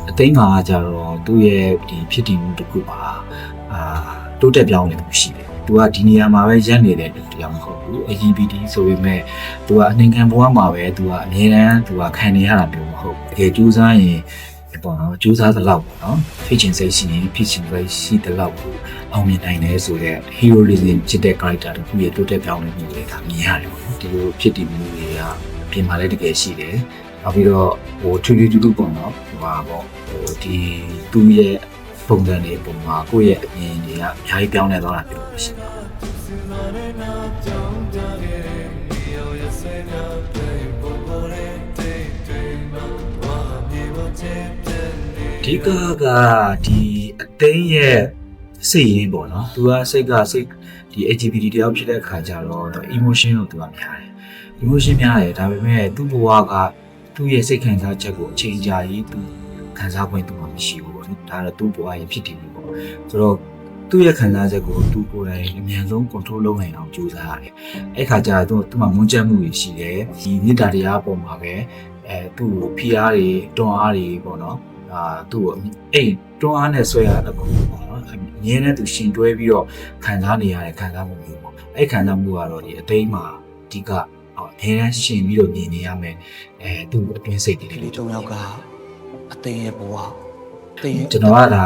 အသိမ်းမှာကြတော့သူ့ရဲ့ဒီဖြစ်တည်မှုတစ်ခုပါတိုးတက်ပြောင်းလဲမှုရှိတယ်သူကဒီနေရာမှာပဲရပ်နေတဲ့လူတယောက်မဟုတ်ဘူး LGBT ဆိုပေမဲ့သူကအနှင်ခံဘဝမှာပဲသူကအမြဲတမ်းသူကခံနေရတာမျိုးမဟုတ်ဘူးတကယ်ကြိုးစားရင်ပေါ့နော်ကြိုးစားသလောက်ပေါ့နော်ဖြစ်ချင်စိတ်ရှိရင်ဖြစ်ချင်စိတ်ရှိသလောက်ကိုအောင်မြင်နိုင်တယ်ဆိုတော့ heroism ဖြစ်တဲ့ character တစ်ခုရဲ့တိုးတက်ပြောင်းလဲမှုတွေကမြင်ရတယ်ပေါ့နော်ဒီလိုဖြစ်တည်မှုတွေကပြင်မာလဲတကယ်ရှိတယ်နောက်ပြီးတော့ထူးထူးထူးပေါ့နော်ဒီသူ့ရဲ့ပုံစံတွေပုံမှာကိုယ့်ရဲ့အမြင်တွေကအများကြီးပြောင်းလဲသွားတာမျိုးရှိတယ်ဒီကဒီအသိရဲ့စိတ်ရင်းပေါ့နော်သူကစိတ်ဒီ LGBT တယောက်ဖြစ်တဲ့အခါကျတော့ emotion ကိုသူကများတယ် emotion များတယ်ဒါပေမဲ့သူ့ဘဝကသူ့ရဲ့စိတ်ခံစားချက်ကိုအချိန်ကြာကြီးသူခံစားခွင့်သူမှမရှိဘူးပေါ့နော်ဒါတော့သူ့ဘဝရဲ့ဖြစ်တည်မှုပေါ့ဆိုတော့သူ့ရဲ့ခံစားချက်ကိုသူကိုယ်တိုင်အမြန်ဆုံး control လုပ်နိုင်အောင်ကြိုးစားရတယ်အဲ့ခါကျတော့သူ့မှာမွန်းကျက်မှုတွေရှိတယ်ဒီမေတ္တာတရားပေါ်မှာပဲသူ့ကိုဖိအားတွေတွန်းအားတွေပေါ့နော်သူ့ကိုအဲ့တွန်းအားနဲ့ဆွဲရတဲ့ခုပေါ့နော်အမြဲတမ်းသူရှင်တွဲပြီးတော့ခံစားနေရတဲ့ခံစားမှုမျိုးပေါ့အဲ့ခံစားမှုကတော့ဒီအသိမ်းမှာအဓိကအမြဲတမ်းရှင်ပြီးတော့မြင်နေရမယ်သူ့အတွင်းစိတ်တွေလေး၃ယောက်ကအသိရဲ့ဘဝကျွန်တော်ကဒါ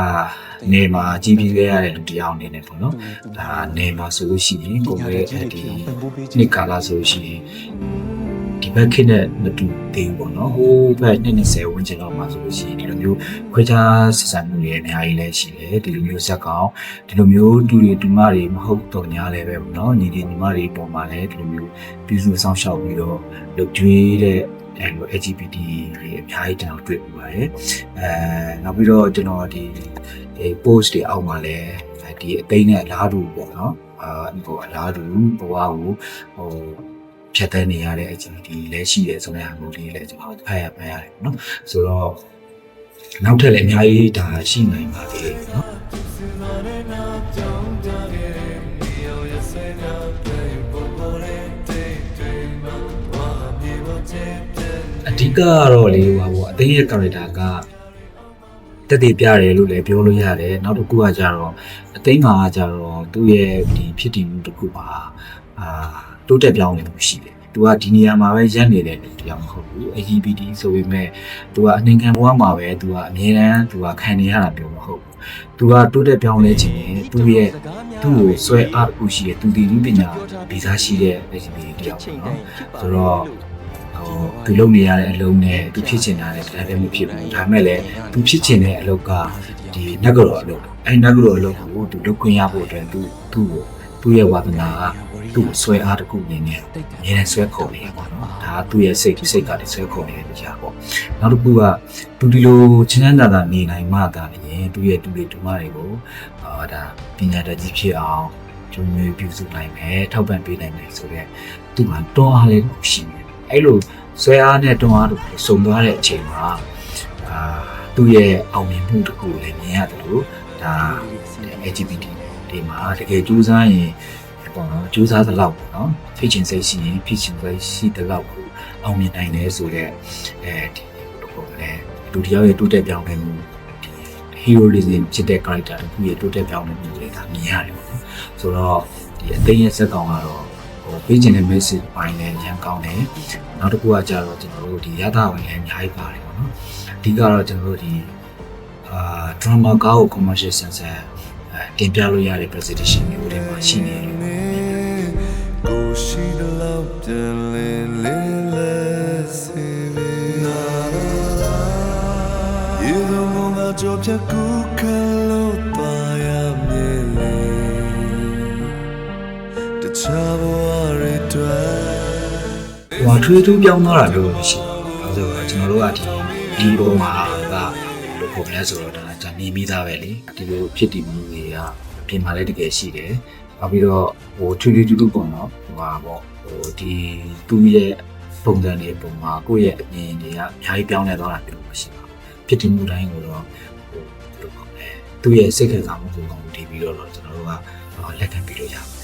နေမှာကြီးပြီးခဲ့ရတဲ့လူတယောက်အနေနဲ့ပေါ့နော်ဒါနေမှာဆိုလို့ရှိရင်ကိုယ်ရဲ့ဒီနှစ်ကာလဆိုလို့ရှိရင်ဒီဘက်ခေတ်နဲ့မတူသေးဘူးပေါ့နော်ဟိုဘက်20ဝန်းကျင်လောက်မှာဆိုလို့ရှိရင်ဒီလိုမျိုးခွဲခြားဆက်ဆံမှုတွေအများကြီးလည်းရှိတယ်ဒီလိုမျိုးဇက်ကောင်ဒီလိုမျိုးတူတွေတူမတွေမဟုတ်တော့ညာလည်းပဲပေါ့နော်ညီတွေညီမတွေပေါ်မှာလည်းဒီလိုမျိုးပြည်စုဆောင်ရှောက်ပြီးတော့လုပ်ကျွေးတဲ့LGBT တွေအများကြီးကျွန်တော်တွေ့ပြီးပါတယ်နောက်ပြီးတော့ကျွန်တော်ဒီ post တွေအောက်မှာလည်းဒီအသိန်းနဲ့အလားတူပေါ့နော်အလားတူဘဝကိုဖြတ်သန်းနေရတဲ့ LGBT လည်းရှိတယ်ဆိုတဲ့ဟာမျိုးလေးလည်းကျွန်တော်ဖတ်ရမှရတယ်နော်ဆိုတော့နောက်ထပ်လည်းအများကြီးဒါရှိနိုင်ပါသေးတယ်နော်အဓိကကတော့လေအသိရဲ့ character ကတက်တည်ပြတယ်လို့လည်းပြောလို့ရတယ်နောက်တစ်ခုကကြတော့အသိမှာကြတော့သူ့ရဲ့ဒီဖြစ်တည်မှုတစ်ခုပါတိုးတက်ပြောင်းလဲမှုရှိတယ်သူကဒီနေရာမှာပဲရပ်နေတဲ့လူတယောက်မဟုတ်ဘူး LGBT ဆိုပေမဲ့သူကအနှင်ခံဘဝမှာပဲသူကအမြဲတမ်းသူကခံနေရတာမျိုးမဟုတ်ဘူးသူကတိုးတက်ပြောင်းလဲခြင်းသူ့ကိုဆွဲအားမှုရှိတဲ့သူတည်ပညာဗီဇရှိတဲ့ LGBT တယောက်ပေါ့နော်ဆိုတော့သူလုပ်နေရတဲ့အလုပ်နဲ့သူဖြစ်ချင်တာလည်းဒါလည်းမဖြစ်ဘူးဒါမဲ့လည်းသူဖြစ်ချင်တဲ့အလုပ်ကဒီနဂရောအလုပ်နဂရောအလုပ်ကိုသူလုပ်ခွင့်ရဖို့အတွက်သူ့ရဲ့ဝါသနာကသူ့ကိုဆွဲအားတစ်ခုနေနေအများနဲ့ဆွဲခေါ်နေရပါတော့ဒါကသူ့ရဲ့စိတ်ကလည်းဆွဲခေါ်နေတဲ့ကြာပေါ့နောက်တစ်ခုကသူဒီလိုချင်းချမ်းသာနေနိုင်မှသာလည်းသူ့ရဲ့တူတွေတူမတွေကိုဒါပညာတတ်ကြီးဖြစ်အောင်ကျုံမျိုးပြုစုနိုင်မယ်ထောက်ပံ့ပေးနိုင်မယ်ဆိုတော့သူ့မှာတွန်းအားလေးရှိတယ်အဲ့လိုဆွဲအားနဲ့တွန်းအားတို့စုံသွားတဲ့အချိန်မှာသူ့ရဲ့အောင်မြင်မှုတစ်ခုလည်းမြင်ရတယ်လို့ဒါ LGBT ဒီမှာတကယ်ကြိုးစားရင်ပေါ့နော်ကြိုးစားသလောက်ပေါ့နော်ဖြစ်ချင်စိတ်ရှိရင်ဖြစ်ချင်စိတ်ရှိသလောက်ကိုအောင်မြင်နိုင်တယ်ဆိုတော့ဒီလိုပေါ့လေလူတယောက်ရဲ့တိုးတက်ပြောင်းလဲမှုဒီ heroism ဖြစ်တဲ့ character တစ်ခုရဲ့တိုးတက်ပြောင်းလဲမှုတွေကမြင်ရတယ်ပေါ့နော်ဆိုတော့ဒီအသိရဲ့ဇက်ကောင်ကတော့ပေးချင်တဲ့ message ပိုင်းလည်းရန်ကောင်းတယ်နောက်တစ်ခုကကြတော့ကျွန်တော်တို့ဒီရတာဝင်လည်းအများကြီးပါတယ်ပေါ့နော်အဓိကတော့ကျွန်တော်တို့ဒီ drama ကားကို commercial sensor တင်ပြလို့ရတဲ့ presentation မျိုးတွေမှာရှိနေတယ်ကိုရှိတဲ့လောက်ပြန်လေစေနာရေလုံးကကြောပြကူခလို့ပါရမြေလေတခြားဘဝတွေတွေ့ထွေးထူးပြောင်းသွားတာလို့ရှိတယ်ဆိုတော့ကျွန်တော်တို့ကဒီပုံမှာကလို့ပုံလဲဆိုတော့ဒါကြာမြင်ပြီးသားပဲလေဒီလိုဖြစ်တည်မှုတွေကပြင်မာလဲတကယ်ရှိတယ်နောက်ပြီးတော့ထွေးထူးပေါ့နော်ဒီသူ့ရဲ့ပုံစံတွေပုံမှာကိုယ့်ရဲ့အမြင်တွေကအများကြီးပြောင်းလဲသွားတာမျိုးရှိပါဖြစ်တည်မှုတိုင်းကိုတော့သူ့ရဲ့စိတ်ခံစားမှုကိုတည်ပြီးတော့ကျွန်တော်တို့ကလက်ခံပြီးလို့ရပါ